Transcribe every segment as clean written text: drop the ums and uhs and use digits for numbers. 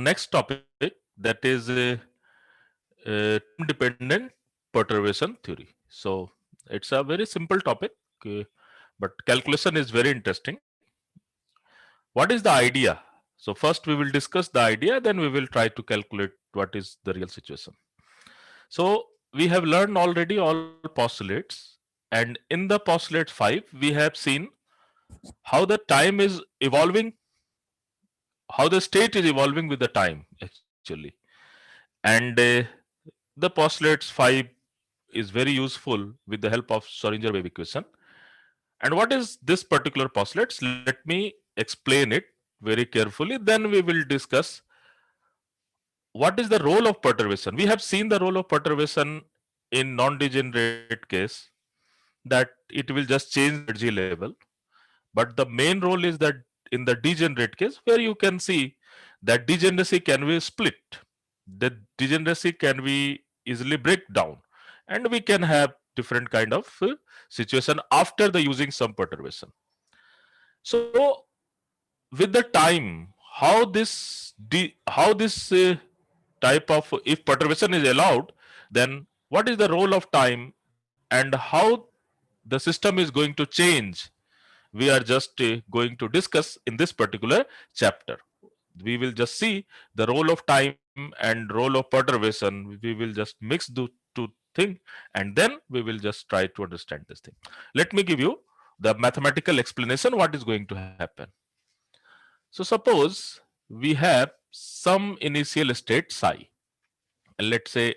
next topic, that is time dependent perturbation theory. So it's a very simple topic, but calculation is very interesting. What is the idea? So first we will discuss the idea, then we will try to calculate what is the real situation. So we have learned already all postulates, and in the postulate 5 we have seen how the time is evolving, how the state is evolving with the time actually. And the postulates 5 is very useful with the help of Schrodinger wave equation. And what is this particular postulates? Let me explain it very carefully, then we will discuss what is the role of perturbation. We have seen the role of perturbation in non-degenerate case, that it will just change the energy level. But the main role is that in the degenerate case, where you can see that degeneracy can be split, the degeneracy can be easily break down, and we can have different kind of situation after the using some perturbation. So with the time, how this type of, if perturbation is allowed, then what is the role of time and how the system is going to change, we are just going to discuss in this particular chapter. We will just see the role of time and role of perturbation. We will just mix the two thing, and then we will just try to understand this thing. Let me give you the mathematical explanation what is going to happen. So suppose we have some initial state psi, and let's say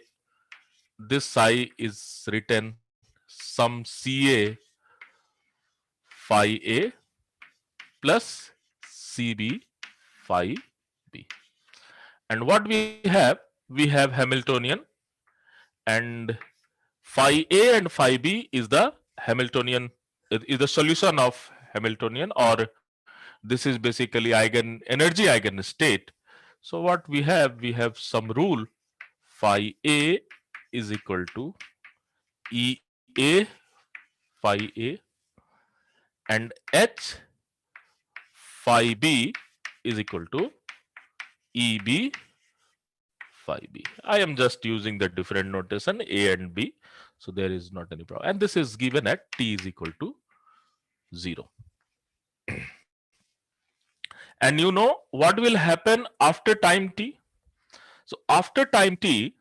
this psi is written some Ca phi A plus Cb phi B. And what we have Hamiltonian, and phi A and phi B is the Hamiltonian, is the solution of Hamiltonian, or this is basically energy eigenstate. So what we have some rule, phi A is equal to EA phi A, and H phi B is equal to EB phi B. I am just using the different notation A and B, so there is not any problem. And this is given at t is equal to 0. And you know what will happen after time t? So after time t,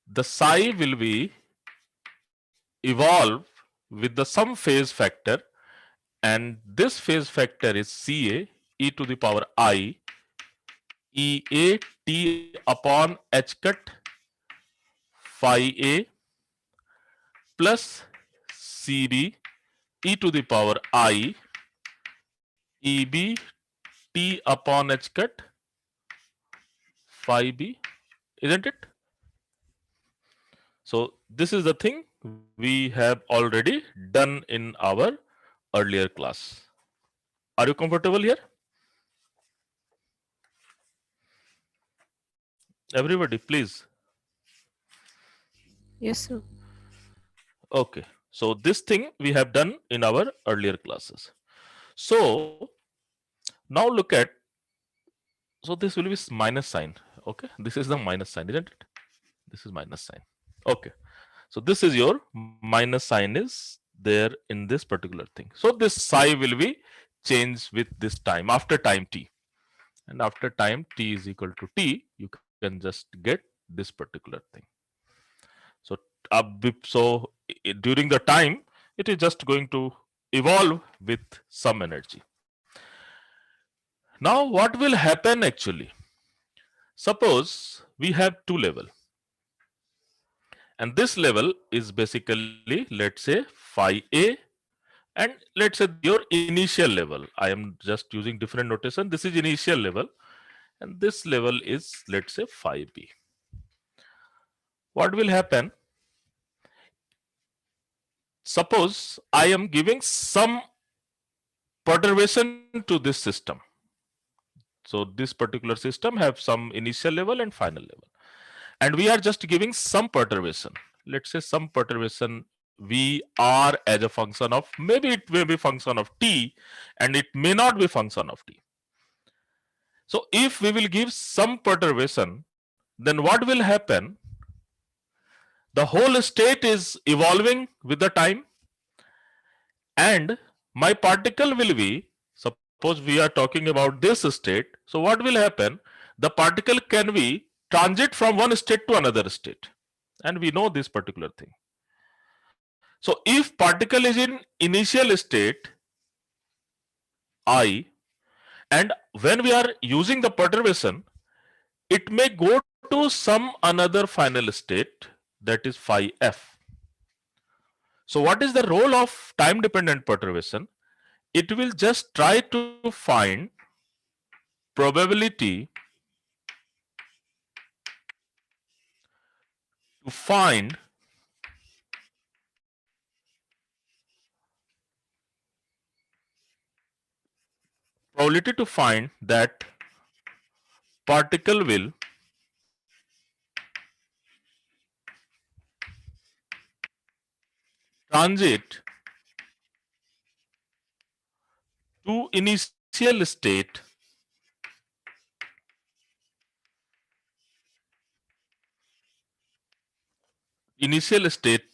the psi will be evolve with the some phase factor, and this phase factor is Ca e to the power I Ea t upon h cut phi A plus Cb e to the power I Eb t upon h cut phi B, isn't it? So this is the thing we have already done in our earlier class. Are you comfortable here? Everybody, please. Yes, sir. Okay. So this thing we have done in our earlier classes. So now look at, so this will be minus sign. Okay. This is the minus sign, isn't it? This is minus sign. Okay. So this is your minus sign is there in this particular thing. So this psi will be changed with this time after time t. And after time t is equal to t, you can just get this particular thing. So during the time, it is just going to evolve with some energy. Now what will happen actually? Suppose we have two level, and this level is basically, let's say, phi A, and let's say your initial level. I am just using different notation. This is initial level, and this level is, let's say, phi B. What will happen? Suppose I am giving some perturbation to this system. So this particular system have some initial level and final level, and we are just giving some perturbation. Let's say some perturbation V R as a function of, maybe it may be function of t, and it may not be function of t. So if we will give some perturbation, then what will happen? The whole state is evolving with the time, and my particle will be, suppose we are talking about this state. So what will happen? The particle can be transit from one state to another state, and we know this particular thing. So if particle is in initial state I, and when we are using the perturbation, it may go to some another final state, that is phi f. So what is the role of time dependent perturbation? It will just try to find probability to find that particle will transit to initial state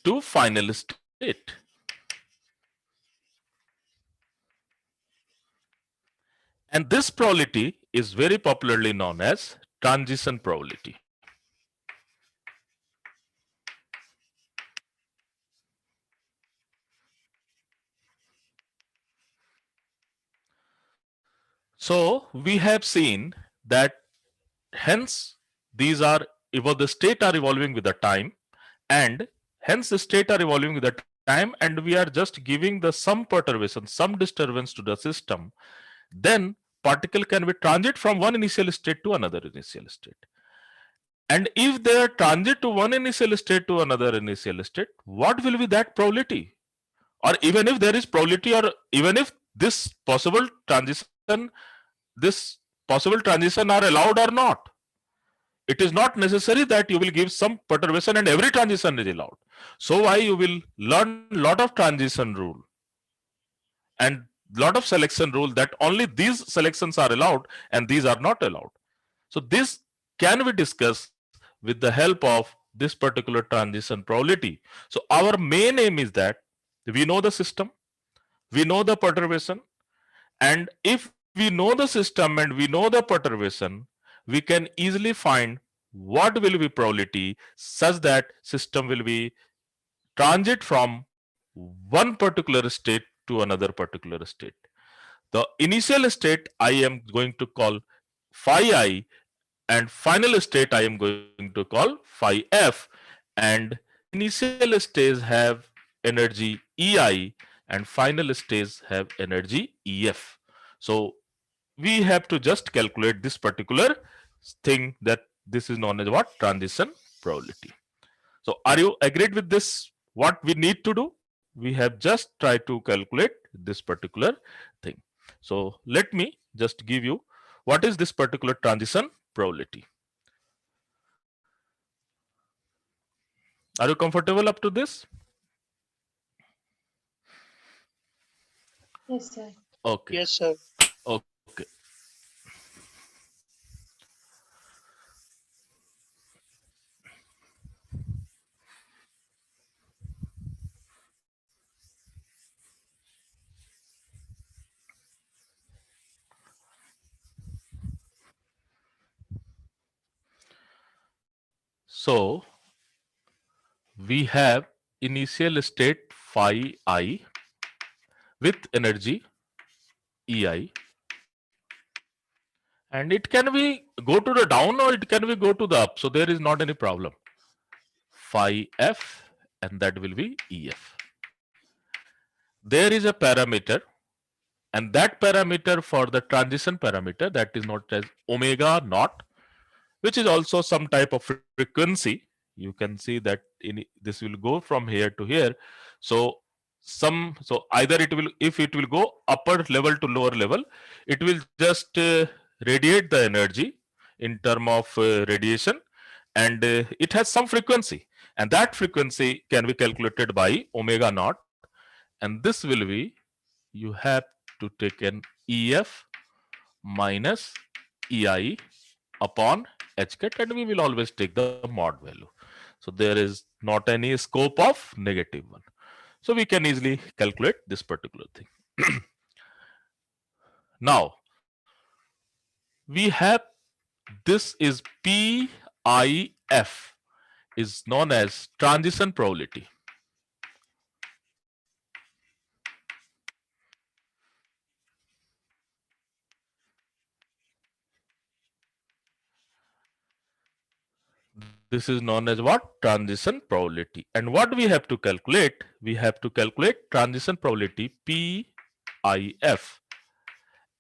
to final state. And this probability is very popularly known as transition probability. So we have seen that hence these are the state are evolving with the time, and hence the state are evolving with the time, and we are just giving the some perturbation, some disturbance to the system. Then particle can be transit from one initial state to another initial state. And if they are transit to one initial state to another initial state, what will be that probability? Or even if there is probability, or even if this this possible transition are allowed or not, it is not necessary that you will give some perturbation and every transition is allowed. So why you will learn lot of transition rule and lot of selection rule, that only these selections are allowed and these are not allowed. So this can be discussed with the help of this particular transition probability. So our main aim is that we know the system, we know the perturbation, and if we know the system and we know the perturbation, we can easily find what will be probability such that system will be transit from one particular state to another particular state. The initial state I am going to call phi I, and final state I am going to call phi f, and initial stage have energy ei and final stage have energy ef. So we have to just calculate this particular thing, that this is known as what? Transition probability. So are you agreed with this? What we need to do? We have just tried to calculate this particular thing. So let me just give you what is this particular transition probability. Are you comfortable up to this? Yes, sir. Okay. Yes, sir. Okay. So we have initial state phi I with energy ei, and it can be go to the down or it can be go to the up, so there is not any problem. Phi f, and that will be ef. There is a parameter, and that parameter for the transition parameter, that is known as omega naught, which is also some type of frequency. You can see that this will go from here to here. So so either it will, if it will go upper level to lower level, it will just radiate the energy in term of radiation, and it has some frequency, and that frequency can be calculated by omega naught, and this will be, you have to take an ef minus EI upon h cut, and we will always take the mod value. So there is not any scope of negative one. So we can easily calculate this particular thing. Now we have this is PIF is known as transition probability. This is known as what? Transition probability. And what we have to calculate? We have to calculate transition probability PIF.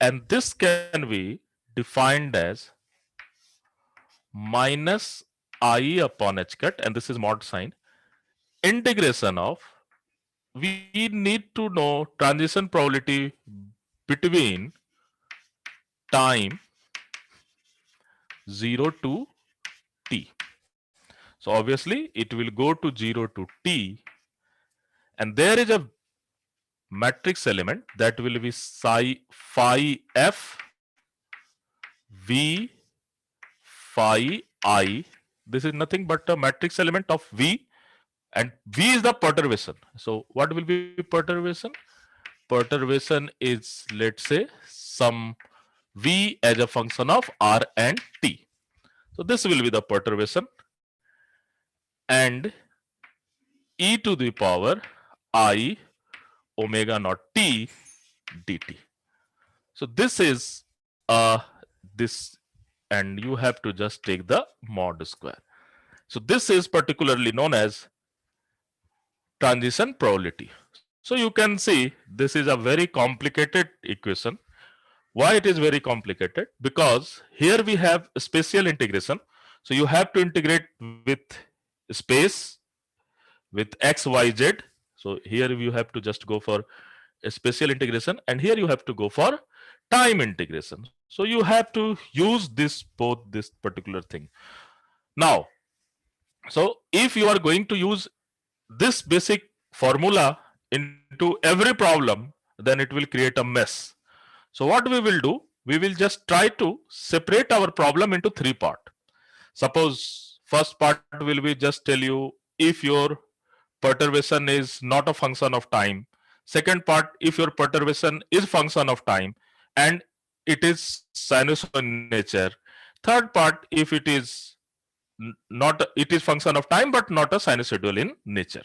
And this can be defined as minus I upon h cut, and this is mod sign, integration of, we need to know transition probability between time 0 to t. So obviously it will go to 0 to t, and there is a matrix element that will be phi f v phi I. This is nothing but a matrix element of v, and v is the perturbation. So what will be perturbation? Perturbation is, let's say, some v as a function of r and t. So this will be the perturbation, and e to the power I omega naught t dt. So this is this, and you have to just take the mod square. So this is particularly known as transition probability. So you can see this is a very complicated equation. Why it is very complicated? Because here we have spatial integration. So you have to integrate with space, with x, y, z. So here you have to just go for a spatial integration, and here you have to go for time integration. So you have to use this particular thing. Now, so if you are going to use this basic formula into every problem, then it will create a mess. So what we will do, we will just try to separate our problem into three parts. Suppose first part will be just tell you if your perturbation is not a function of time. Second part, if your perturbation is function of time and it is sinusoidal in nature. Third part, if it is not, it is function of time but not a sinusoidal in nature.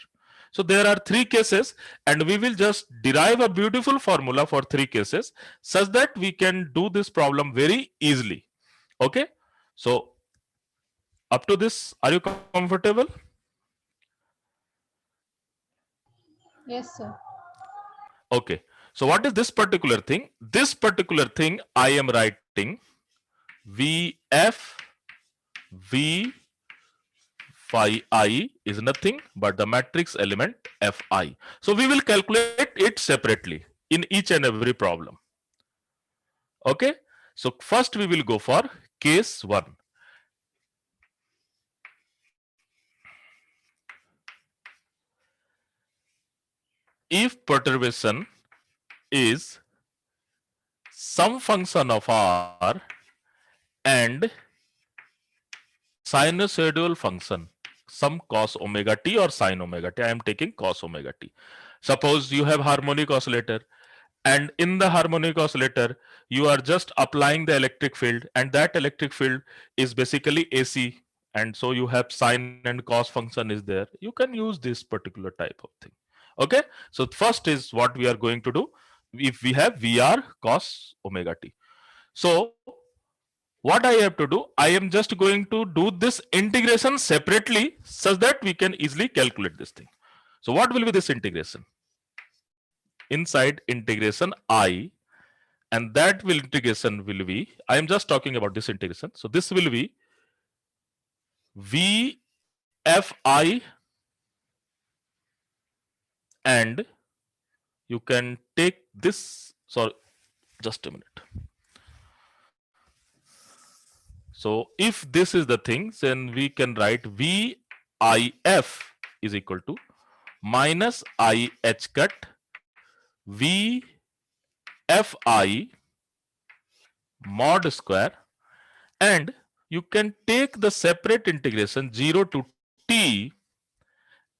So there are three cases, and we will just derive a beautiful formula for three cases such that we can do this problem very easily. Okay, so up to this, are you comfortable? Yes, sir. Okay, so what is this particular thing? This particular thing I am writing VF V phi I is nothing but the matrix element Fi. So we will calculate it separately in each and every problem. Okay, so first we will go for case 1. If perturbation is some function of r and sinusoidal function, some cos omega t or sin omega t, I am taking cos omega t. Suppose you have harmonic oscillator, and in the harmonic oscillator you are just applying the electric field, and that electric field is basically AC, and so you have sine and cos function is there. You can use this particular type of thing. Okay, so first is what we are going to do. If we have VR cos omega t, so what I have to do, I am just going to do this integration separately such that we can easily calculate this thing. So what will be this integration? Inside integration I, and that will integration will be, I am just talking about this integration. So this will be VFI, and you can take this, sorry, just a minute. So if this is the thing, then we can write VIF is equal to minus IH cut VFI mod square, And you can take the separate integration 0 to t,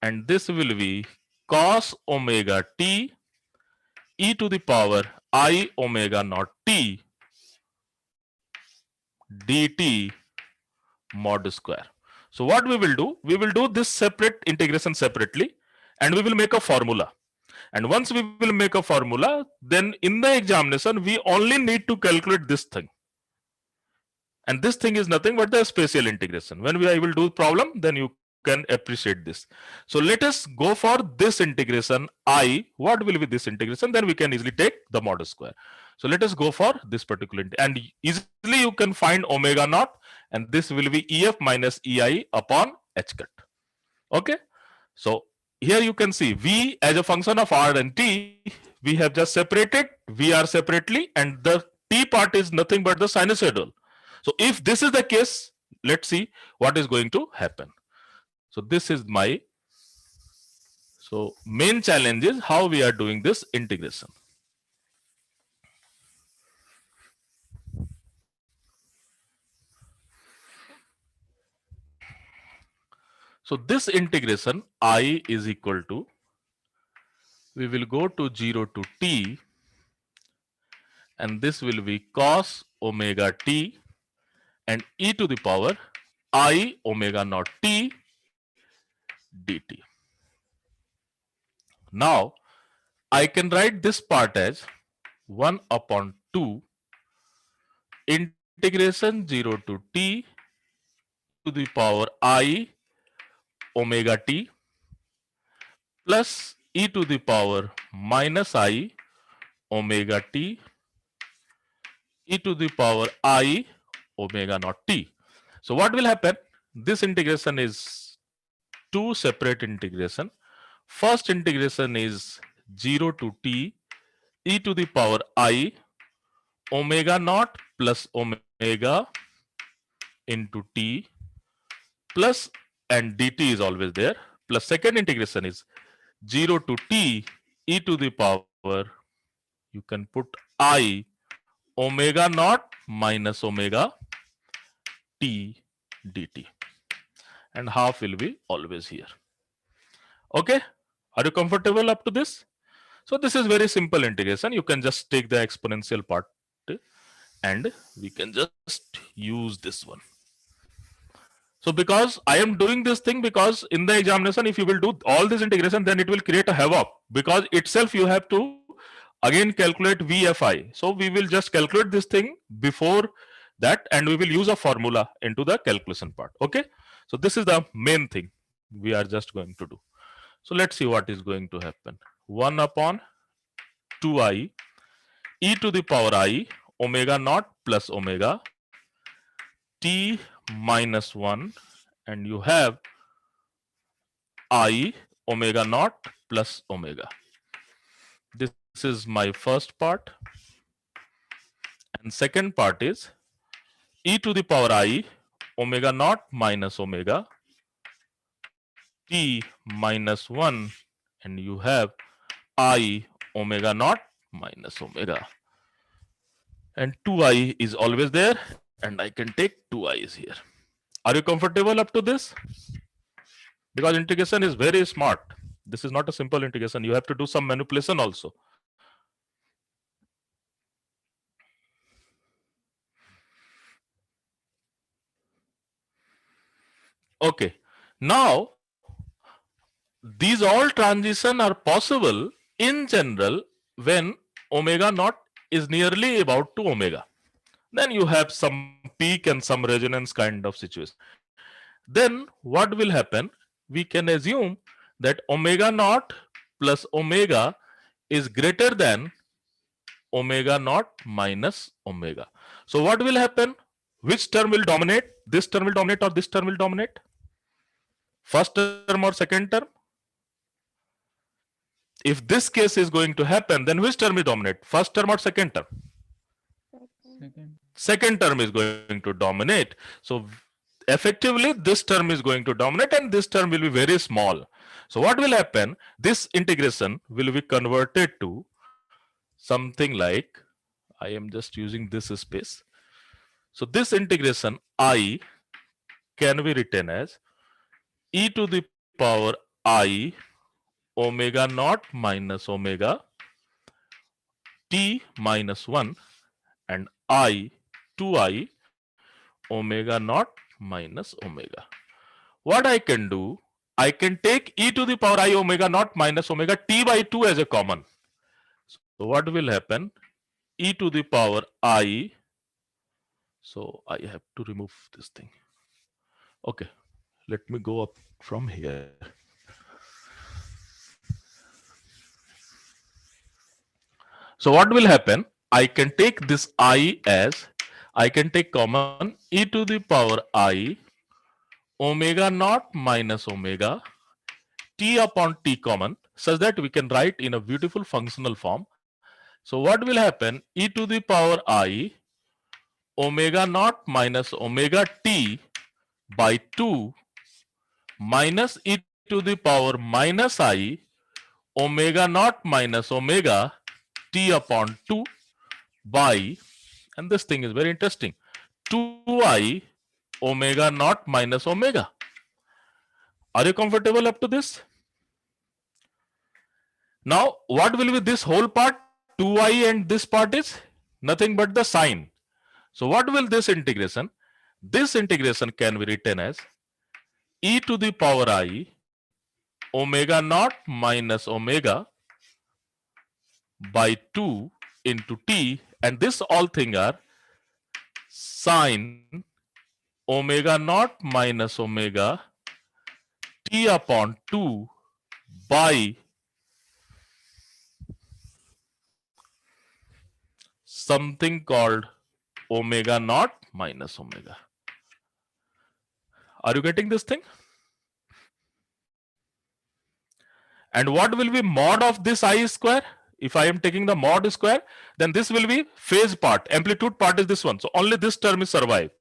and this will be cos omega t e to the power I omega naught t dt mod square. So what we will do? We will do this separate integration separately, and we will make a formula. And once we will make a formula, then in the examination we only need to calculate this thing. And this thing is nothing but the spatial integration. When we will do problem, then you can appreciate this. So let us go for this integration I. What will be this integration? Then we can easily take the mod square. So let us go for this particular and easily you can find omega naught, and this will be ef minus ei upon h cut. Okay. So here you can see v as a function of r and t, we have just separated vr separately, and the t part is nothing but the sinusoidal. So if this is the case, let's see what is going to happen. So this is my, so main challenge is how we are doing this integration. So this integration I is equal to, we will go to 0 to t, and this will be cos omega t and e to the power I omega naught t dt. Now I can write this part as 1 upon 2 integration 0 to t e to the power I omega t plus e to the power minus I omega t e to the power I omega naught t. So what will happen? This integration is two separate integration. First integration is 0 to t e to the power I omega naught plus omega into t plus, and dt is always there, plus second integration is 0 to t e to the power, you can put I omega naught minus omega t dt, and half will be always here. Okay, are you comfortable up to this? So this is very simple integration. You can just take the exponential part and we can just use this one. So because I am doing this thing, because in the examination if you will do all this integration, then it will create a havoc, because itself you have to again calculate VFI. So we will just calculate this thing before that, and we will use a formula into the calculation part. Okay, so this is the main thing we are just going to do. So let's see what is going to happen. 1 upon 2i e to the power I omega naught plus omega t minus 1, and you have I omega naught plus omega. This is my first part, and second part is e to the power I omega naught minus omega t minus 1, and you have I omega naught minus omega, and 2i is always there, and I can take 2i's here. Are you comfortable up to this? Because integration is very smart. This is not a simple integration. You have to do some manipulation also. Okay. Now, these all transition are possible in general when omega naught is nearly about to omega. Then you have some peak and some resonance kind of situation. Then what will happen? We can assume that omega naught plus omega is greater than omega naught minus omega. So what will happen? Which term will dominate? This term will dominate or this term will dominate? First term or second term? If this case is going to happen, then which term will dominate? First term or second term? Second. Second term is going to dominate. So effectively this term is going to dominate, and this term will be very small. So what will happen? This integration will be converted to something like, I am just using this space. So this integration I can be written as e to the power I omega naught minus omega t minus 1 and I 2I omega naught minus omega. What I can do, I can take e to the power I omega naught minus omega t by 2 as a common. So what will happen? E to the power I, so I have to remove this thing. Okay, let me go up from here. So what will happen? I can take this I as, I can take common e to the power I omega naught minus omega t upon t common, such that we can write in a beautiful functional form. So what will happen? E to the power I omega naught minus omega t by 2 minus e to the power minus I omega naught minus omega t upon 2 by, and this thing is very interesting, 2I omega naught minus omega. Are you comfortable up to this? Now, what will be this whole part? 2I and this part is nothing but the sign. So, what will this integration? This integration can be written as e to the power I omega naught minus omega by 2 into t, and this all thing are sine omega naught minus omega t upon 2 by something called omega naught minus omega. Are you getting this thing? And what will be mod of this I square? If I am taking the mod square, then this will be phase part. Amplitude part is this one. So only this term is survive.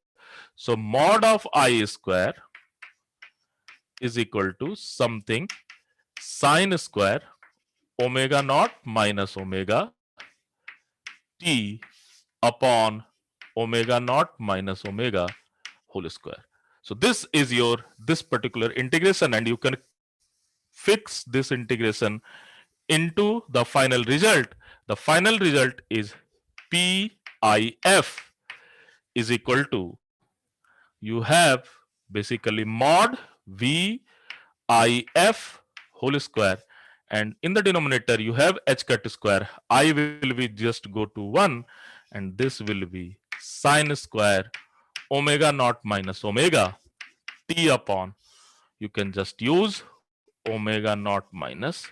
So mod of I square is equal to something sine square omega naught minus omega t upon omega naught minus omega whole square. So this is your this particular integration, and you can fix this integration into the final result. The final result is PIF is equal to, you have basically mod VIF whole square, and in the denominator you have h cut square. I will be just go to 1, and this will be sine square omega naught minus omega t upon, you can just use omega naught minus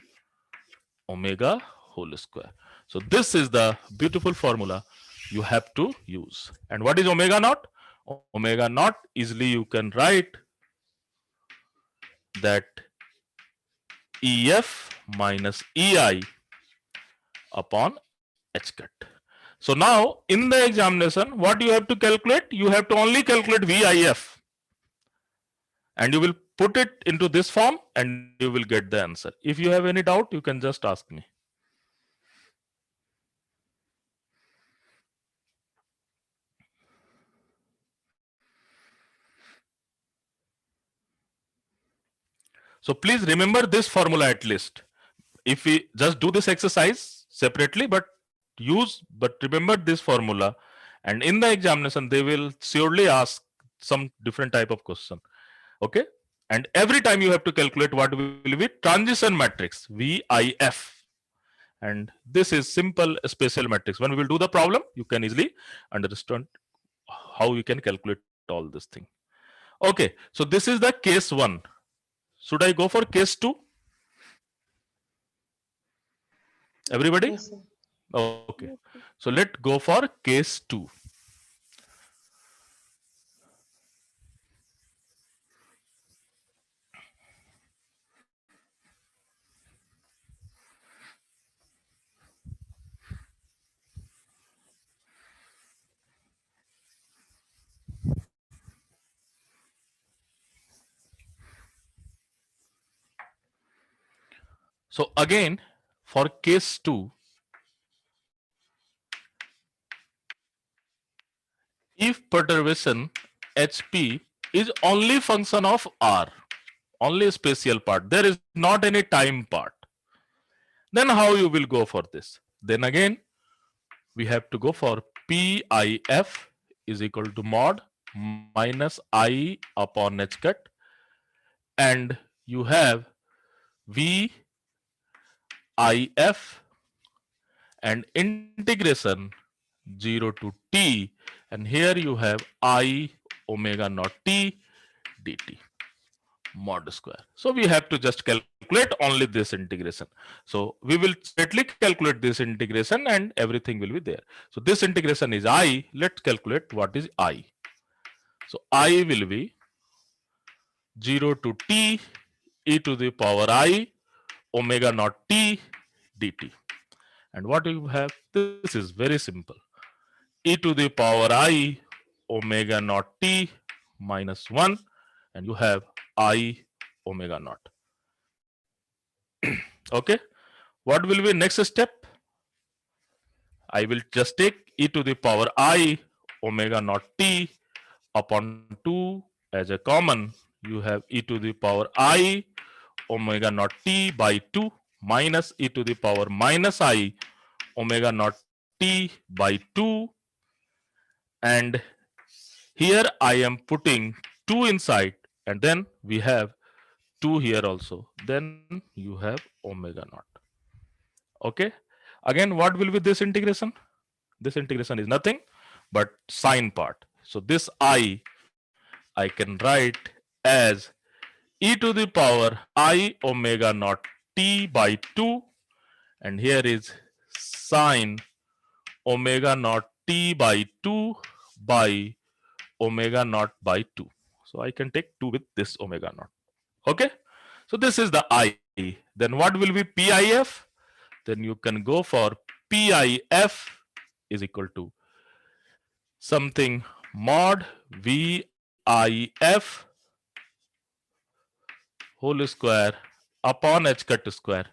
omega whole square. So this is the beautiful formula you have to use. And what is omega naught? Omega naught, easily you can write that EF minus EI upon H cut. So now in the examination, what you have to calculate? You have to only calculate VIF, and you will put it into this form and you will get the answer. If you have any doubt, you can just ask me. So please remember this formula at least. If we just do this exercise separately, but remember this formula, and in the examination they will surely ask some different type of question. Okay, and every time you have to calculate what will be transition matrix VIF, and this is simple spatial matrix. When we will do the problem, you can easily understand how you can calculate all this thing. Okay, so this is the case 1. Should I go for case 2? Everybody? Yes, sir. Okay. So let's go for case 2. So again, for case 2, if perturbation HP is only function of R, only spatial part, there is not any time part, then how you will go for this? Then again, we have to go for PIF is equal to mod minus I upon H cut, and you have VIF and integration 0 to t, and here you have I omega naught t dt mod square. So we have to just calculate only this integration. So we will straightly calculate this integration and everything will be there. So this integration is I. Let's calculate what is I. So I will be 0 to t e to the power I omega naught t dt. And what you have? This is very simple. E to the power I omega naught t minus 1, and you have I omega naught. Okay, what will be next step? I will just take e to the power I omega naught t upon 2 as a common. You have e to the power I omega naught t by 2 minus e to the power minus I omega naught t by 2, and here I am putting 2 inside, and then we have 2 here also. Then you have omega naught. Okay. Again, what will be this integration? This integration is nothing but sine part. So this I can write as e to the power I omega naught t by 2, and here is sine omega naught t by 2 by omega naught by 2. So I can take 2 with this omega naught. Okay. So this is the I. Then what will be PIF? Then you can go for PIF is equal to something mod VIF whole square upon H cut square,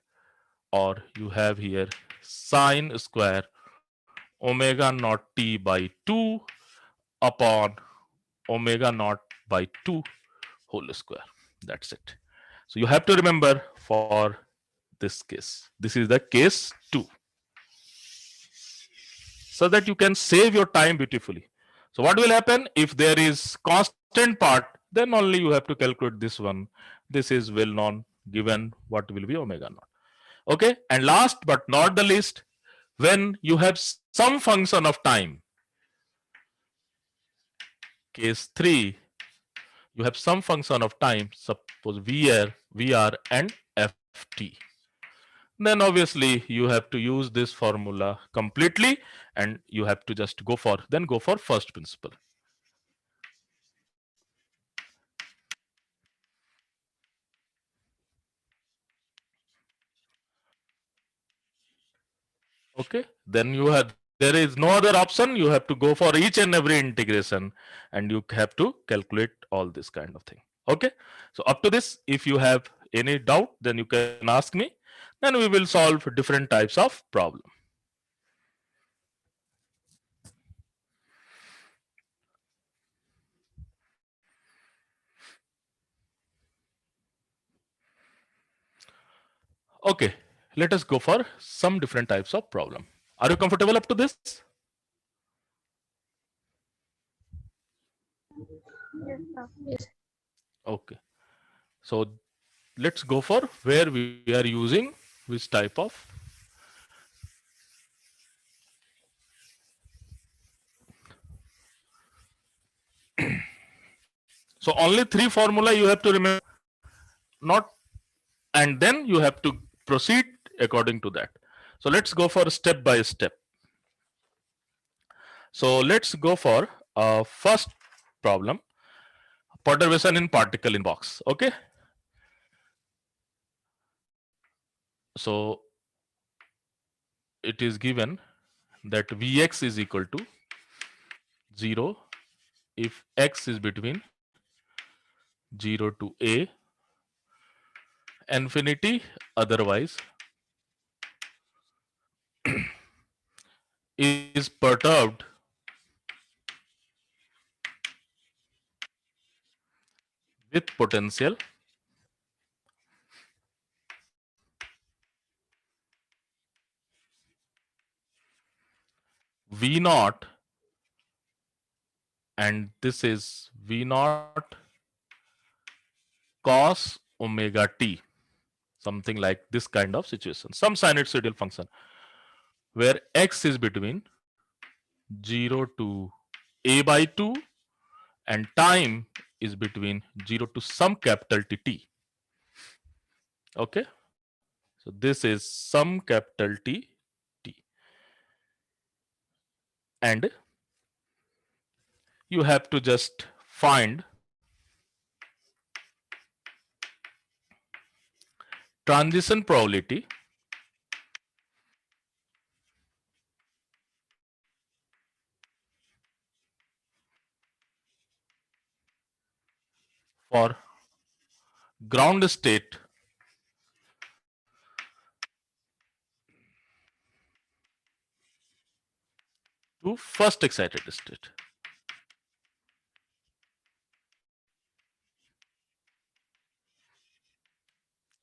or you have here sine square omega naught t by 2 upon omega naught by 2 whole square. That's it. So you have to remember for this case. This is the case 2, so that you can save your time beautifully. So what will happen if there is constant part? Then only you have to calculate this one. This is well known, given what will be omega naught. Okay. And last but not the least, when you have some function of time, case 3, you have some function of time, suppose VR and ft. Then obviously you have to use this formula completely, and you have to just go for first principle. Okay, then you have, there is no other option, you have to go for each and every integration, and you have to calculate all this kind of thing. Okay, so up to this, if you have any doubt, then you can ask me, then we will solve different types of problem. Okay, let us go for some different types of problem. Are you comfortable up to this? Yes. Okay, so let's go for where we are using which type of. So only 3 formula you have to remember, not, and then you have to proceed according to that. So let's go for step by step. So let's go for first problem, perturbation in particle in box. Okay, so it is given that Vx is equal to 0 if x is between 0 to a, infinity otherwise, is perturbed with potential V naught, and this is V naught cos omega t, something like this kind of situation, some sinusoidal function where x is between 0 to a by 2 and time is between 0 to some capital T. Okay, so this is some capital T, and you have to just find transition probability for ground state to first excited state.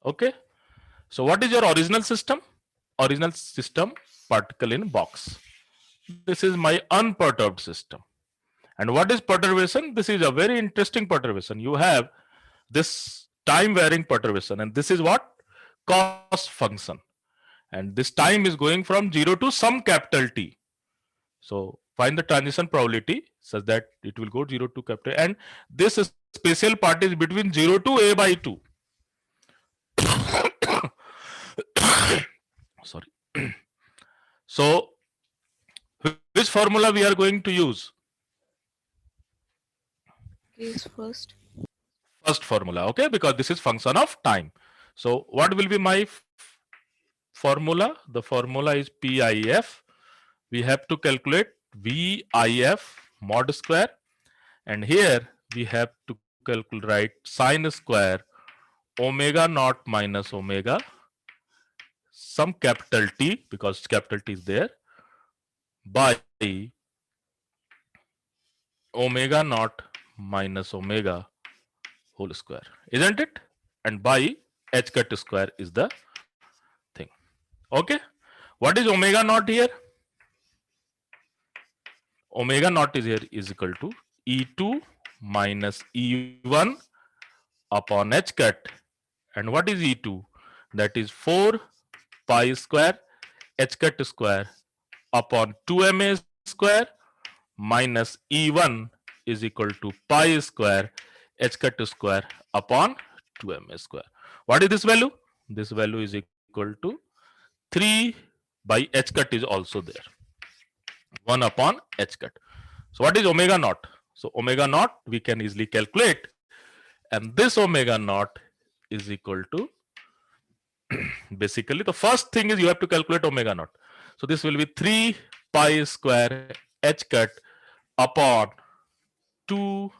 Okay, so what is your original system? Original system, particle in box. This is my unperturbed system. And what is perturbation? This is a very interesting perturbation. You have this time varying perturbation, and this is what? Cos function. And this time is going from 0 to some capital T. So find the transition probability such that it will go 0 to capital, and this special part is between 0 to a by 2. Sorry. So which formula we are going to use? Case first. First formula, okay, because this is function of time. So what will be my formula? The formula is PIF. We have to calculate VIF mod square, and here we have to calculate sine square omega naught minus omega some capital T, because capital T is there, by omega naught minus omega whole square, isn't it? And by h cut square is the thing. Okay, what is omega naught here? Omega naught is here is equal to E2 minus E1 upon h cut. And what is E2? That is 4 pi square h cut square upon 2ma square minus E1 is equal to pi square h cut square upon 2ma square. What is this value? This value is equal to 3 by h cut is also there, 1 upon h cut. So what is omega naught? So omega naught we can easily calculate, and this omega naught is equal to basically the first thing is you have to calculate omega naught. So this will be 3 pi square h cut upon 2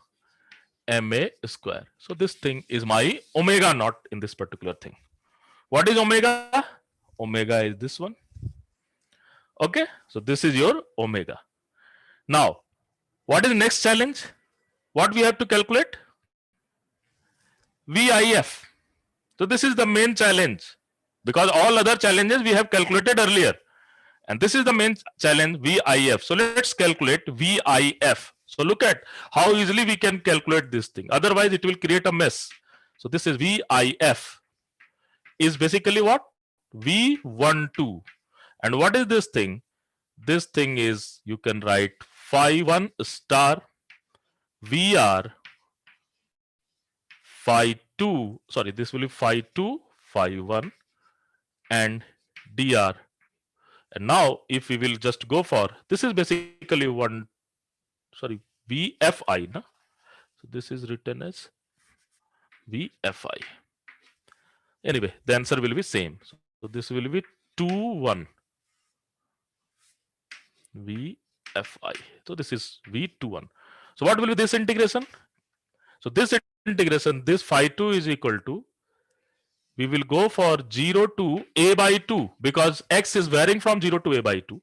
ma square. So this thing is my omega naught in this particular thing. What is omega? Omega is this one. Okay, so this is your omega. Now what is the next challenge? What we have to calculate? VIF. So this is the main challenge, because all other challenges we have calculated earlier, and this is the main challenge, VIF. So let's calculate VIF. So look at how easily we can calculate this thing, otherwise it will create a mess. So this is VIF is basically what? V12. And what is this thing? This thing is, you can write phi 1 star VR phi 2, sorry, this will be phi 2 phi 1 and dr. And now if we will just go for, this is basically one, sorry, VFI, na? So this is written as VFI. Anyway, the answer will be same. So this will be 2 1 VFI. So this is V21. So what will be this integration? So this integration, this phi 2 is equal to, we will go for 0 to a by 2, because x is varying from 0 to a by 2.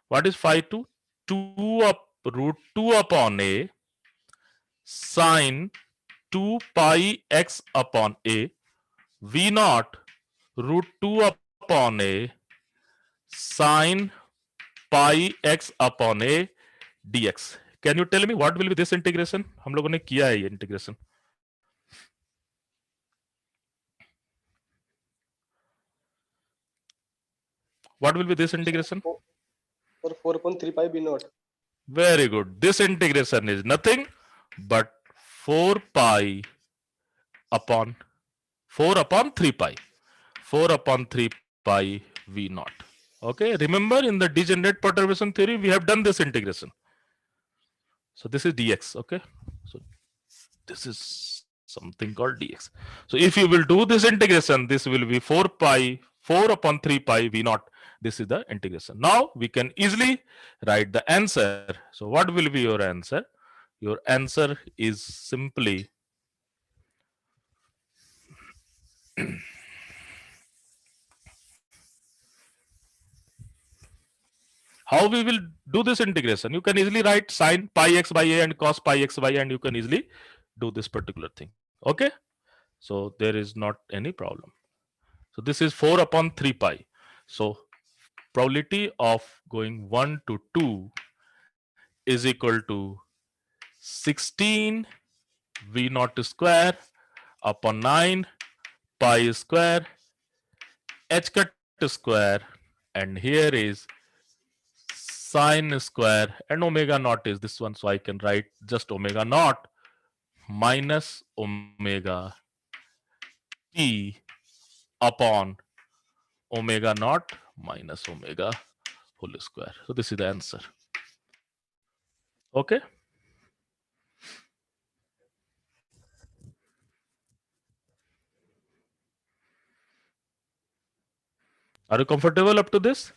What is phi 2? 2 up root 2 upon a sine 2 pi x upon a v naught root 2 upon a sine pi x upon a dx. Can you tell me what will be this integration? हम लोगों ने किया है ये integration. What will be this integration? Or 4.3 pi b naught. Very good. This integration is nothing but 4 pi upon 4 upon 3 pi. 4 upon 3 pi v naught. Okay. Remember in the degenerate perturbation theory, we have done this integration. So this is dx. Okay. So this is something called dx. So if you will do this integration, this will be 4 pi 4 upon 3 pi v naught. This is the integration. Now we can easily write the answer. So what will be your answer? Your answer is simply how we will do this integration. You can easily write sine pi x by a and cos pi x by a, and you can easily do this particular thing. Okay. So there is not any problem. So this is 4 upon 3 pi. So probability of going 1 to 2 is equal to 16 v naught square upon 9 pi square h cut square, and here is sine square, and omega naught is this one, so I can write just omega naught minus omega t upon omega naught minus omega whole square. So this is the answer. Okay. Are you comfortable up to this?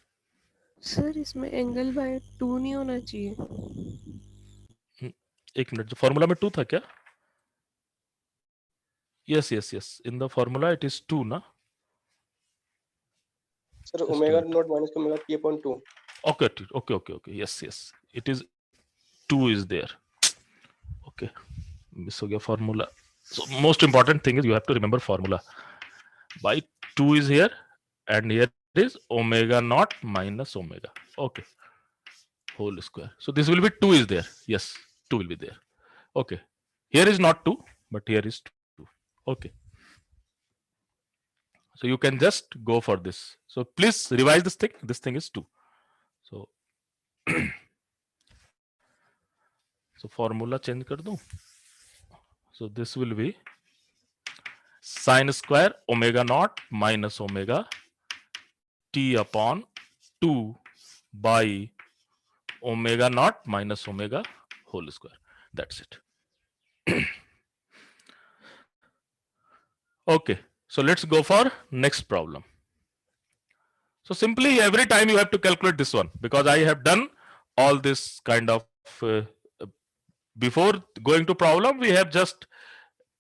Sir इसमें angle by 2 नहीं होना चाहिए. एक minute, जो formula में 2 था क्या? Yes, yes, yes. In the formula it is 2, na? Sir, Just omega wait. naught minus omega t upon 2. Okay, okay. Yes, yes. It is 2 is there. Okay. Miss ho gaya formula. So most important thing is you have to remember formula. By 2 is here, and here is omega naught minus omega. Okay. Whole square. So this will be 2 is there. Yes, 2 will be there. Okay. Here is not 2, but here is 2. Okay. So you can just go for this. So please revise this thing. This thing is 2. So so formula change kar do. So this will be sine square omega naught minus omega t upon 2 by omega naught minus omega whole square. That's it. Okay. So let's go for next problem. So simply every time you have to calculate this one, because I have done all this kind of before going to problem, we have just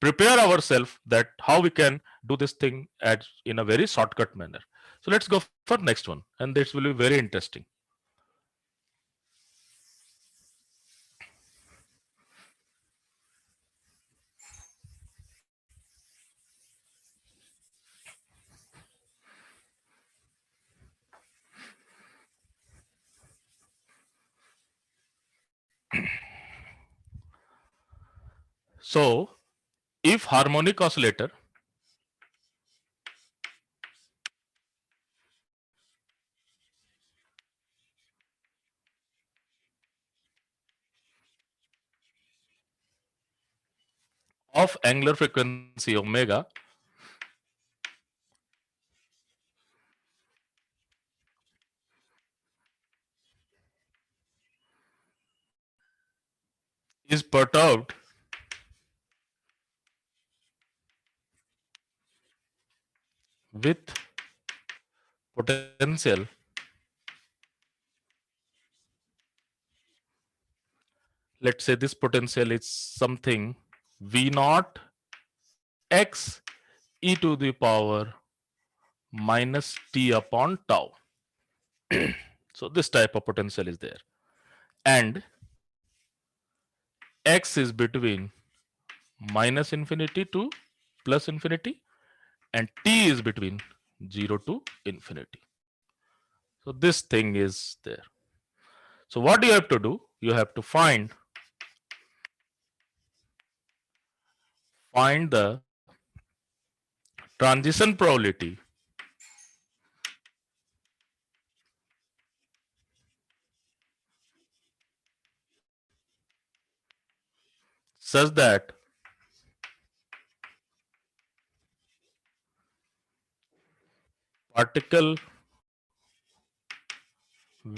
prepare ourselves that how we can do this thing at in a very shortcut manner. So let's go for next one, and this will be very interesting. So if harmonic oscillator of angular frequency omega is perturbed with potential let's say this potential is something v naught x e to the power minus t upon tau. So this type of potential is there, and x is between minus infinity to plus infinity, and t is between 0 to infinity. So this thing is there. So what do you have to do? You have to find the transition probability such that particle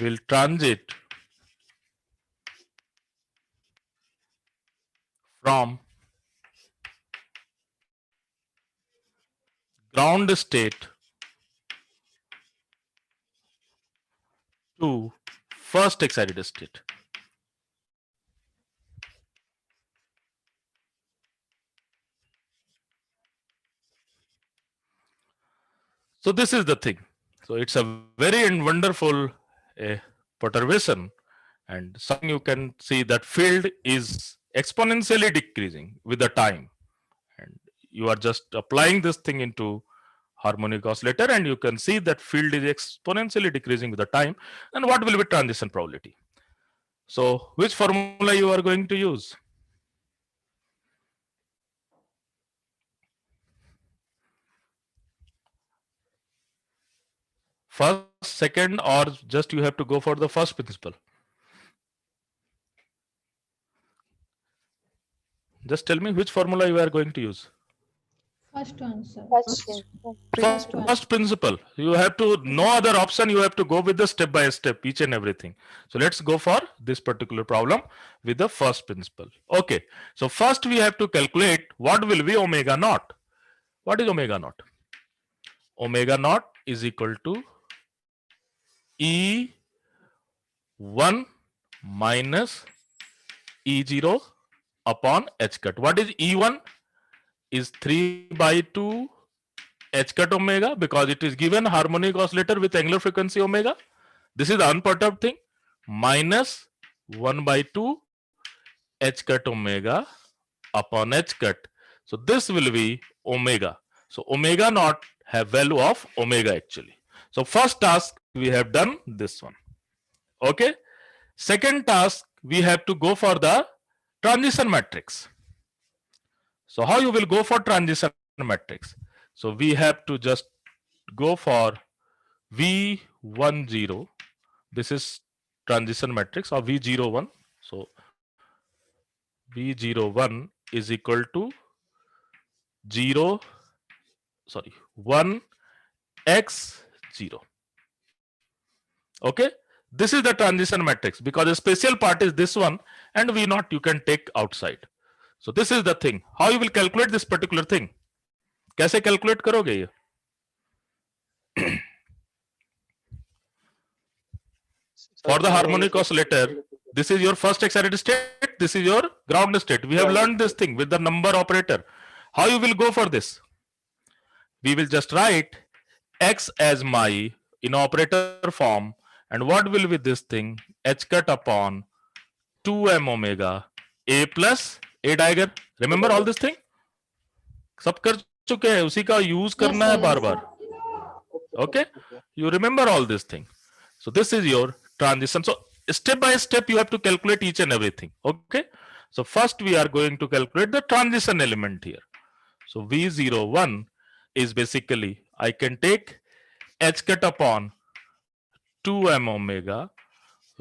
will transit from ground state to first excited state. So this is the thing. So it's a very and wonderful perturbation, and something you can see that field is exponentially decreasing with the time, and you are just applying this thing into harmonic oscillator, and you can see that field is exponentially decreasing with the time. And what will be transition probability? So which formula you are going to use? First, second, or just you have to go for the first principle? Just tell me which formula you are going to use. First one, sir. First principle. You have to, no other option, you have to go with the step by step, each and everything. So let's go for this particular problem with the first principle. Okay. So first we have to calculate what will be omega naught. What is omega naught? Omega naught is equal to E1 minus E0 upon H cut. What is E1? Is 3 by 2 H cut omega, because it is given harmonic oscillator with angular frequency omega. This is the unperturbed thing, minus 1 by 2 H cut omega upon H cut. So this will be omega. So omega naught have value of omega actually. So first task we have done this one. Okay. Second task we have to go for the transition matrix. So how you will go for transition matrix? So we have to just go for V10. This is transition matrix of V01. So V01 is equal to 0, sorry, 1x0. Okay. This is the transition matrix, because the special part is this one, and V0 you can take outside. So this is the thing. How you will calculate this particular thing? कैसे calculate करोगे ये? For the harmonic oscillator, this is your first excited state, this is your ground state. We have learned this thing with the number operator. How you will go for this? We will just write x as my in operator form, and what will be this thing? H cut upon 2m omega a plus a dagger. Remember all this thing? सब कर चुके हैं, उसी का use करना है बार बार. Okay, you remember all this thing. So this is your transition. So step by step you have to calculate each and everything. Okay, so first we are going to calculate the transition element here. So V01 is basically, I can take H cut upon 2m omega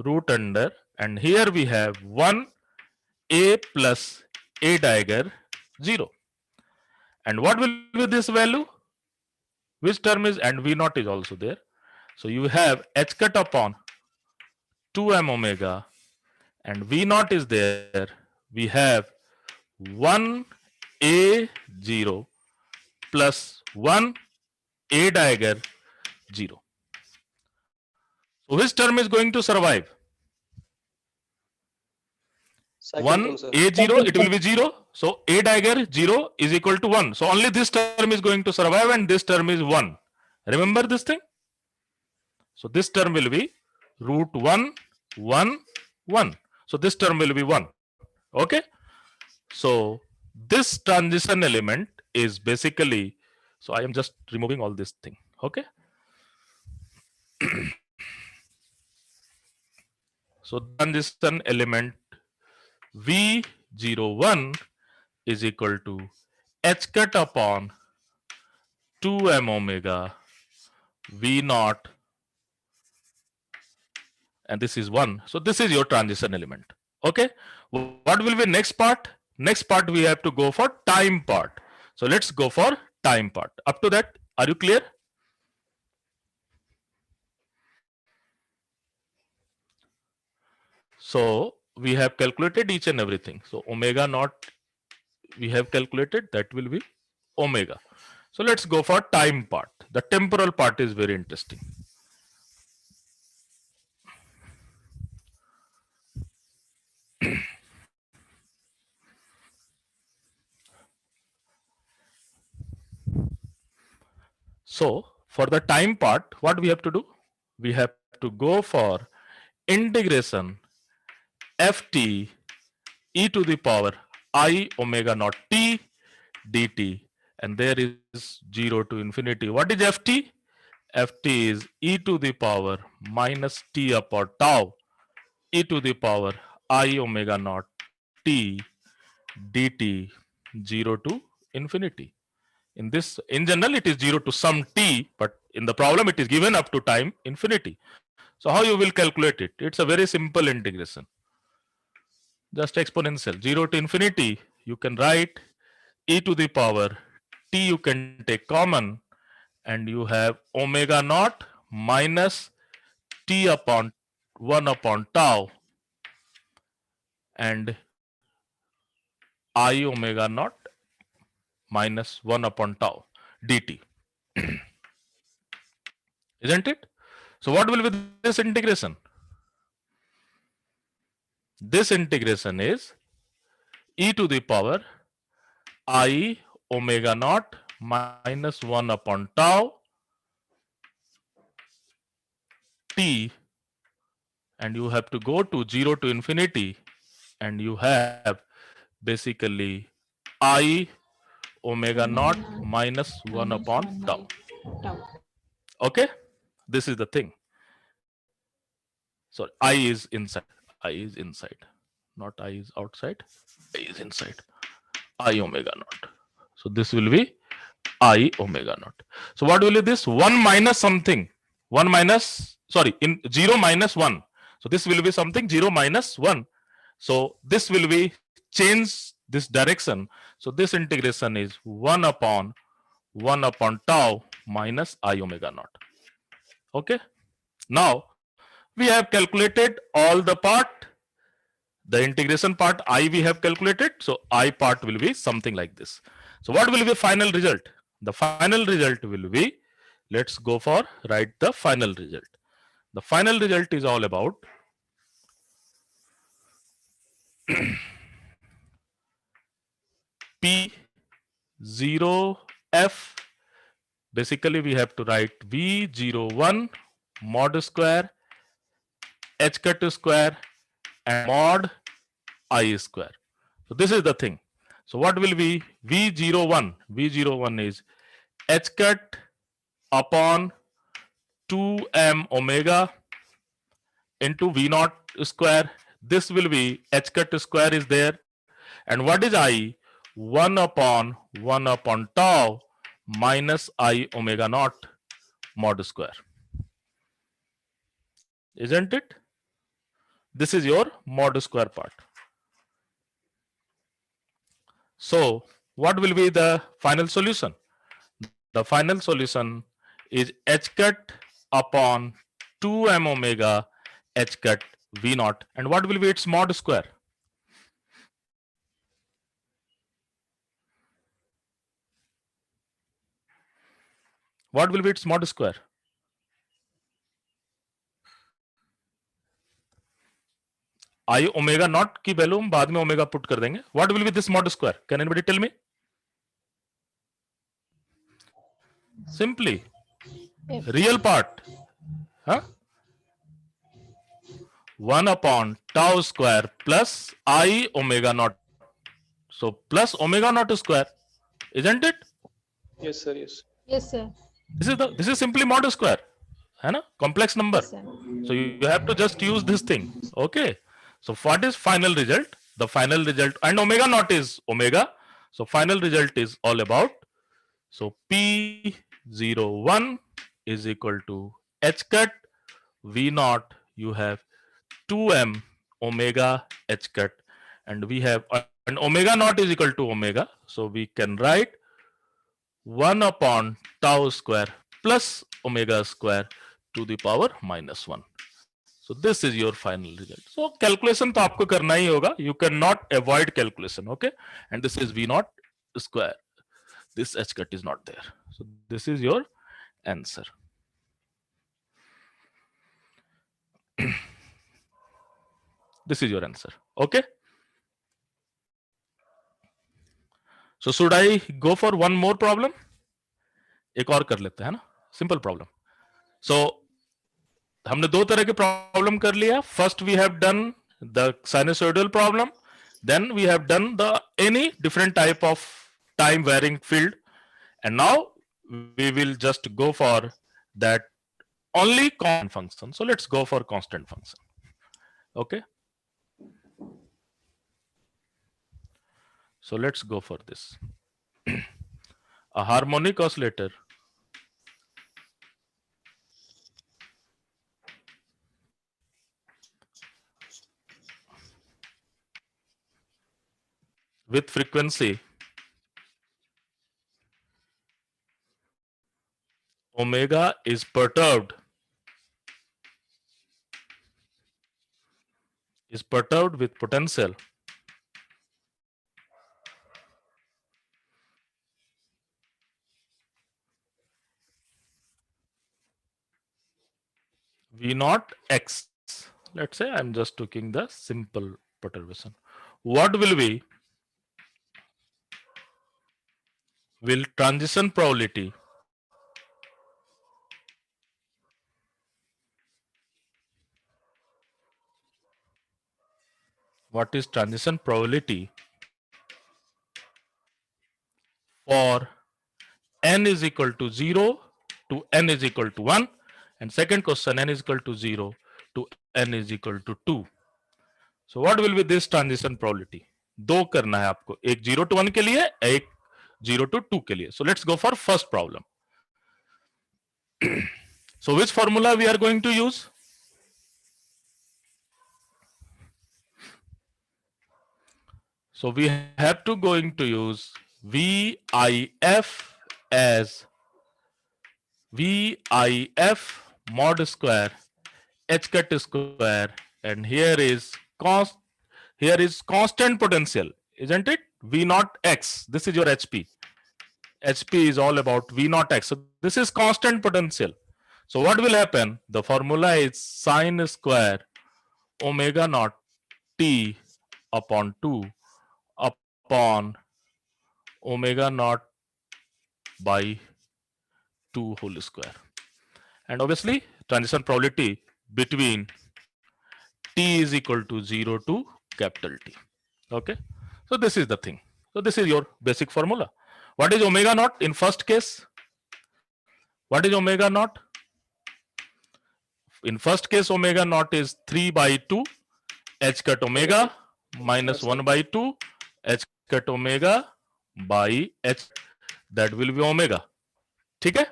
root under, and here we have 1 a plus a dagger 0. And what will be this value? Which term is, and V0 is also there. So you have H cut upon 2m omega, and V0 is there. We have 1 a0 plus 1 a dagger 0. So which term is going to survive? Second 1 term, sir. a0, it will be 0. So a dagger 0 is equal to 1. So only this term is going to survive, and this term is 1. Remember this thing? So this term will be root 1 1 1. So this term will be 1. Okay. So This transition element is basically, so I am just removing all this thing. Okay. So the transition element V01 is equal to h cut upon 2m omega V naught, and this is 1. So this is your transition element. Okay. What will be next part? Next part we have to go for time part. So let's go for time part. Up to that, are you clear? So we have calculated each and everything. So omega naught we have calculated, that will be omega. So let's go for time part. The temporal part is very interesting. So for the time part, what we have to do? We have to go for integration ft e to the power I omega naught t dt, and there is 0 to infinity. What is ft? Ft is e to the power minus t upon tau e to the power I omega naught t dt, 0 to infinity. In this, in general, it is 0 to some t, but in the problem, it is given up to time infinity. So how you will calculate it? It's a very simple integration. Just exponential 0 to infinity. You can write e to the power t, you can take common, and you have omega naught minus t upon 1 upon tau and I omega naught minus 1 upon tau dt. Isn't it? So what will be this integration? This integration is e to the power I omega naught minus 1 upon tau t, and you have to go to 0 to infinity, and you have basically I omega naught Omega naught minus 1 minus upon 1 tau. by tau. Okay, this is the thing. So I is inside, I is inside, not I is outside, I is inside, I omega naught. So this will be I omega naught. So what will be this? 1 minus something, 1 minus, sorry, in 0 minus 1. So this will be something 0 minus 1. So this will be change this direction. So this integration is 1 upon tau minus I omega naught. Okay. Now we have calculated all the part. The integration part I we have calculated. So I part will be something like this. So what will be final result? The final result will be, let's go for write the final result. The final result is all about P0F. Basically we have to write V01 mod square h cut square and mod I square. So this is the thing. So what will be V01? V01 is h cut upon 2m omega into V naught square. This will be h cut square is there. And what is I? 1 upon tau minus I omega naught mod square. Isn't it? This is your mod square part. So what will be the final solution? The final solution is h cut upon 2m omega h cut V naught. And what will be its mod square? What will be its mod square? I omega naught की value हम बाद में omega put कर देंगे. What will be this mod square? Can anybody tell me? Simply F. real part, huh? 1 upon tau square plus I omega naught So plus omega naught square, isn't it? Yes, sir. Yes. Yes, sir. This is simply mod square, है ना? Complex number. Yes, sir. So you have to just use this thing. Okay. So what is final result? The final result, and omega naught is omega. So final result is all about. So P01 is equal to h cut V naught. You have 2m omega h cut, and we have, and omega naught is equal to omega. So we can write 1 upon tau square plus omega square to the power minus 1. So this is your final result. So calculation तो आपको करना ही होगा. You cannot avoid calculation. Okay. And this is V naught square. This h cut is not there. So this is your answer. This is your answer. Okay. So should I go for one more problem? एक और कर लेते हैं ना. Simple problem. So हमने दो तरह के प्रॉब्लम कर लिया. First we have done the sinusoidal problem, then we have done the any different type of time varying field, and now we will just go for that only constant function. So let's go for constant function. Okay. So let's go for this. A harmonic oscillator with frequency omega is perturbed with potential V naught x. Let's say I'm just taking the simple perturbation. What will be? Will transition probability what is transition probability for n is equal to 0 to n is equal to 1, and second question n is equal to 0 to n is equal to 2. So what will be this transition probability? दो करना है आपको, एक 0 to 1 के लिए, एक 0 to 2 के लिए. So let's go for first problem. So which formula we are going to use? So we have to going to use VIF as VIF mod square h cut square, and here is constant potential, isn't it? V naught x. This is your HP. HP is all about V naught x. So this is constant potential. So what will happen? The formula is sine square omega naught t upon 2 upon omega naught by 2 whole square. And obviously transition probability between t is equal to 0 to capital T. Okay. So this is the thing. So this is your basic formula. What is omega naught in first case? What is omega naught? In first case, omega naught is 3 by 2 h cut omega minus 1 by 2 h cut omega by h, that will be omega. ठीक है?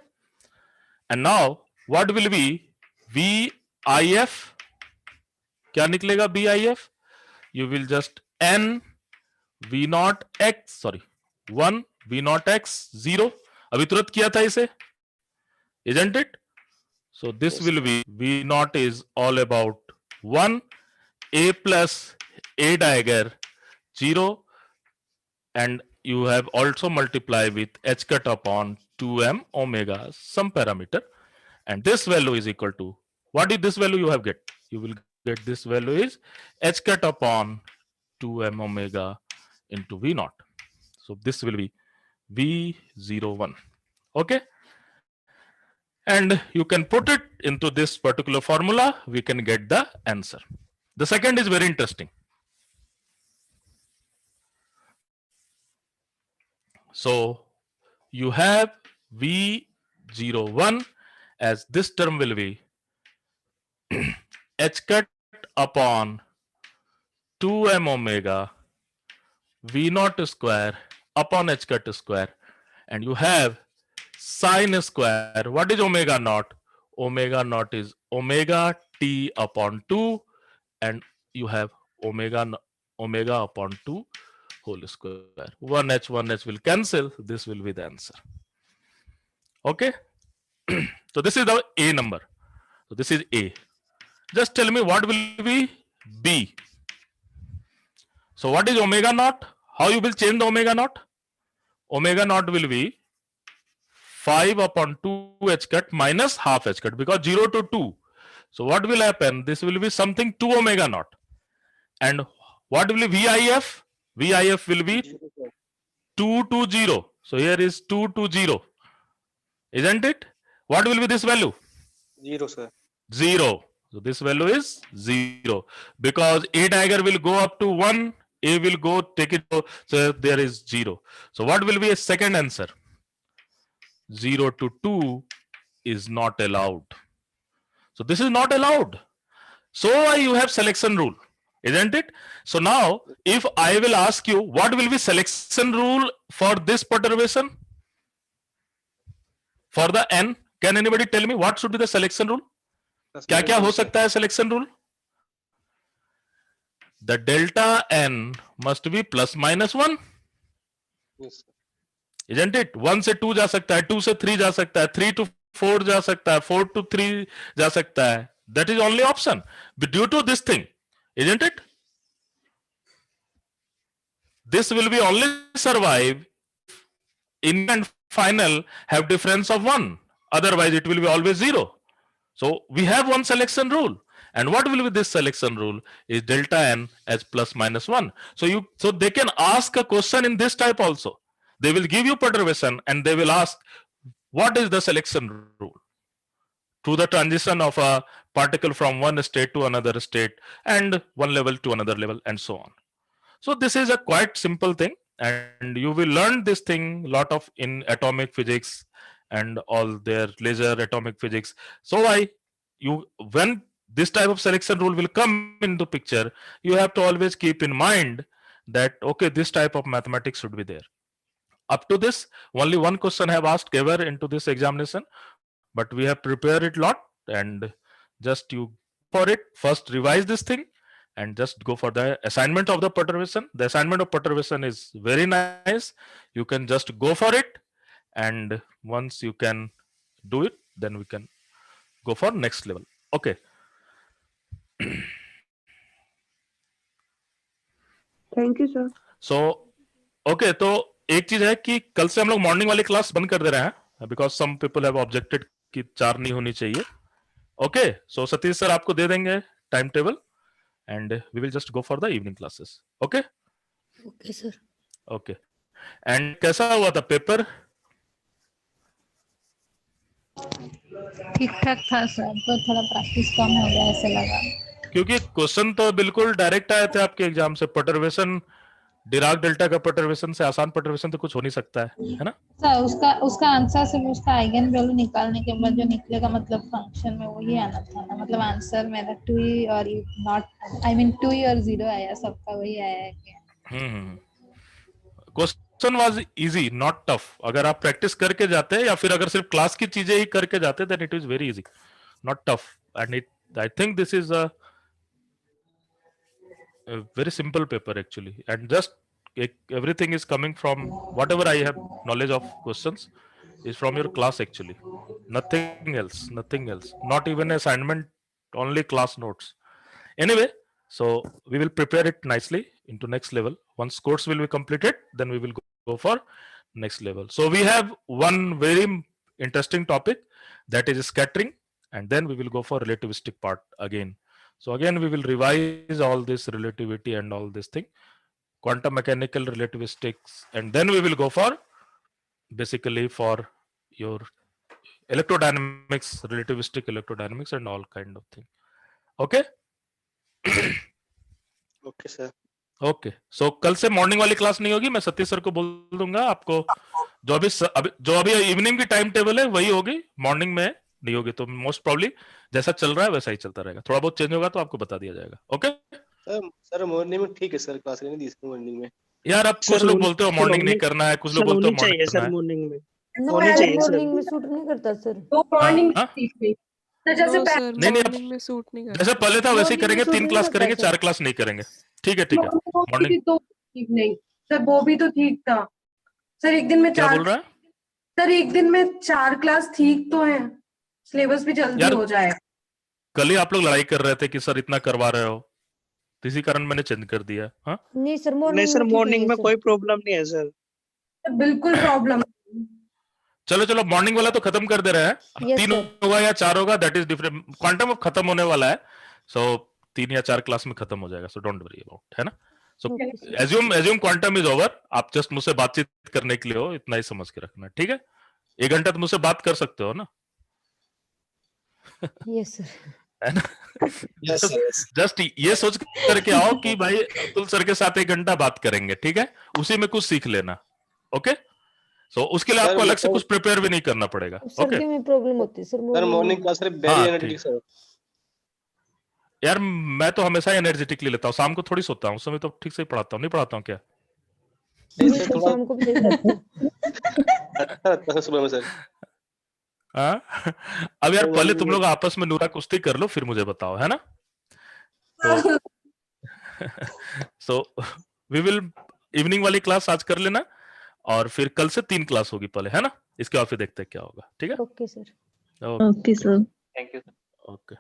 And now what will be VIF? क्या निकलेगा VIF? You will just n V naught x, sorry, 1 V naught x 0. अभी तुरंत किया था इसे, isn't it? So this Yes, will sir. be V naught is all about 1 a plus a dagger 0, and you have also multiply with h cut upon 2m omega some parameter, and this value is equal to, what is this value you have get? You will get this value is h cut upon 2m omega into V naught. So this will be V01. Okay. And you can put it into this particular formula, we can get the answer. The second is very interesting. So you have V01 as this term will be h cut upon 2m omega V naught square upon h cut square, and you have sine square. What is omega naught? Omega naught is omega t upon 2, and you have omega upon 2 whole square. 1h will cancel. This will be the answer. Okay. So this is the A number. So this is A. Just tell me what will be B. So what is omega naught? How you will change the omega naught? Omega naught will be 5 upon 2 h cut minus half h cut, because 0 to 2. So what will happen? This will be something 2 omega naught. And what will be VIF? VIF will be 0, sir. 2 to 0. So here is 2 to 0. Isn't it? What will be this value? 0, sir. 0. So this value is 0, because A dagger will go up to 1, A will go take it to, so there is 0. So what will be a second answer? 0 to 2 is not allowed. So this is not allowed. So you have selection rule, isn't it? So now if I will ask you what will be selection rule for this perturbation for the n, can anybody tell me what should be the selection rule? Plus क्या minus क्या 1, हो sir. सकता है selection rule? The delta n must be plus minus 1, Yes, sir. isn't it? 1 से 2 जा सकता है, 2 से 3 जा सकता है, 3 to 4 जा सकता है, 4 to 3 जा सकता है. That is only option. But due to this thing, isn't it? This will be only survive if in and final have difference of 1. Otherwise, it will be always 0. So we have one selection rule. And what will be this selection rule? Is delta n as plus minus 1. So they can ask a question in this type also. They will give you perturbation and they will ask what is the selection rule to the transition of a particle from one state to another state and one level to another level and so on. So this is a quite simple thing, and you will learn this thing lot of in atomic physics and all their laser atomic physics. So when this type of selection rule will come into picture, you have to always keep in mind that okay, this type of mathematics should be there. Up to this, only one question I have asked ever into this examination, but we have prepared it lot, and just you for it first, revise this thing and just go for the assignment of the perturbation. The assignment of perturbation is very nice. You can just go for it, and once you can do it, then we can go for next level. Okay. Thank you sir. So okay, तो एक चीज है कि कल से हम लोग morning वाली क्लास बंद कर दे रहे हैं, because some people have objected कि 4 नहीं होनी चाहिए. ओके, सो सतीश सर आपको दे देंगे time table and we will just go for the evening classes. Okay. Okay sir. Okay. And कैसा हुआ था पेपर? ठीक ठाक था सर, तो थोड़ा प्रैक्टिस कम हो गया ऐसे लगा. क्योंकि क्वेश्चन तो बिल्कुल डायरेक्ट आए थे आपके एग्जाम से. परटर्वेशन, डिराक डेल्टा का परटर्वेशन से आसान परटर्वेशन तो कुछ हो नहीं सकता है ना? सर उसका आंसर सिर्फ उसका आइगन वैल्यू निकालने के बाद जो निकलेगा, मतलब फंक्शन में वही आना था ना. मतलब आंसर मेरा 2 ही और नॉट, आई मीन 2 ही और 0 आया, सबका वही आया है क्या? Question was easy, not tough. अगर आप प्रैक्टिस करके जाते हैं या फिर अगर सिर्फ क्लास की चीजें ही करके जाते, then it is very easy, not tough. And it I think this is a very simple paper actually, and just everything is coming from whatever I have knowledge of questions is from your class actually, nothing else, nothing else, not even assignment, only class notes. Anyway, so we will prepare it nicely into next level. Once course will be completed, then we will go for next level. So we have one very interesting topic, that is scattering, and then we will go for relativistic part again. So again we will revise all this relativity and all this thing, quantum mechanical relativistics, and then we will go for basically for your electrodynamics, relativistic electrodynamics and all kind of thing. Okay. Okay, sir. Okay, so कल से morning वाली class नहीं होगी, मैं Satish sir को बोल दूंगा आपको। जो अभी इवनिंग की टाइम टेबल है वही होगी, मॉर्निंग में नहीं होगी। तो मोस्ट प्रॉब्ली जैसा चल रहा है वैसा ही चलता रहेगा, थोड़ा बहुत चेंज होगा तो आपको बता दिया जाएगा। ओके सर मॉर्निंग में ठीक है सर, क्लास लेने दी सर मॉर्निंग में। यार, अब कुछ सर लोग बोलते हो सर मॉर्निंग नहीं होनी करना है, कुछ लोग सर बोलते हो होनी मॉर्निंग चाहिए करना सर है। मॉर्निंग में, नो होनी यार, चाहिए सर। मॉर्निंग में सूट नहीं करता सर। वो मॉर्निंग हाँ? ठीक नहीं सर, जैसे नो सर, नहीं नहीं, अब मॉर्निंग में सूट नहीं जैसे करता। पहले था वैसे ही मॉर्निंग में करेंगे, सूट 3 नहीं क्लास करता करेंगे, सर। 4 क्लास नहीं करेंगे। ठीक है मॉर्निंग। तो ठीक नहीं सर, वो भी तो ठीक था सर। एक दिन में क्या 4, बोल रहा है सर एक दिन में 4 क्लास ठीक तो है, सिलेबस भी जल्दी यार? हो जाएगा। कल ही आप लोग लड़ाई कर रहे थे कि सर इतना करवा रहे हो, तो इसी कारण मैंने चेंज कर दिया। हाँ नहीं सर, नहीं मॉर्निंग सर, में ठीक है मॉर्निंग ये में सर। कोई प्रॉब्लम नहीं है सर। सर बिल्कुल प्रॉब्लम। चलो चलो, मॉर्निंग वाला तो खत्म कर दे रहे हैं। अब यस 3 सर। होगा या 4 होगा, दैट इज डिफरेंट। क्वांटम अब खत्म होने वाला है, सो 3 या 4 क्लास में खत्म हो जाएगा, सो डोंट वरी अबाउट, है ना। So okay sir. Assume quantum is over. आप जस्ट मुझसे बातचीत करने के लिए हो, इतना ही समझ के रखना, ठीक है। 1 घंटा तो मुझसे बात कर सकते हो ना, यस सर। है ना। Yes sir, yes. जस्ट ये सोच करके आओ कि भाई अब्दुल सर के साथ 1 घंटा बात करेंगे, ठीक है। उसी में कुछ सीख लेना। ओके, सो उसके लिए सर आपको अलग से कुछ प्रिपेयर भी नहीं करना पड़ेगा। ओके सर्दी में प्रॉब्लम होती है सर सर मॉर्निंग मॉर्निंग में। क्लास सर वेरी हाँ एनर्जेटिक ठीक। सर। यार मैं तो हमेशा एनर्जेटिकली लेता हूँ, शाम को थोड़ी सोता हूँ, उस समय तो ठीक से ही पढ़ाता हूँ। नहीं पढ़ाता हूँ क्या? नहीं नहीं सर, सर, थोड़ा शाम को भी सही रहता है। अच्छा लगता है सुबह में सर। हाँ? अब यार सर पहले मॉर्निंग तुम में लोग आपस में नूरा कुश्ती कर लो, फिर मुझे बताओ, है ना। तो सो वी विल इवनिंग वाली क्लास आज कर लेना, और फिर कल से 3 क्लास होगी पहले, है ना। इसके बाद फिर देखते हैं क्या होगा, ठीक है। Okay sir. Okay okay sir. Thank you. Okay.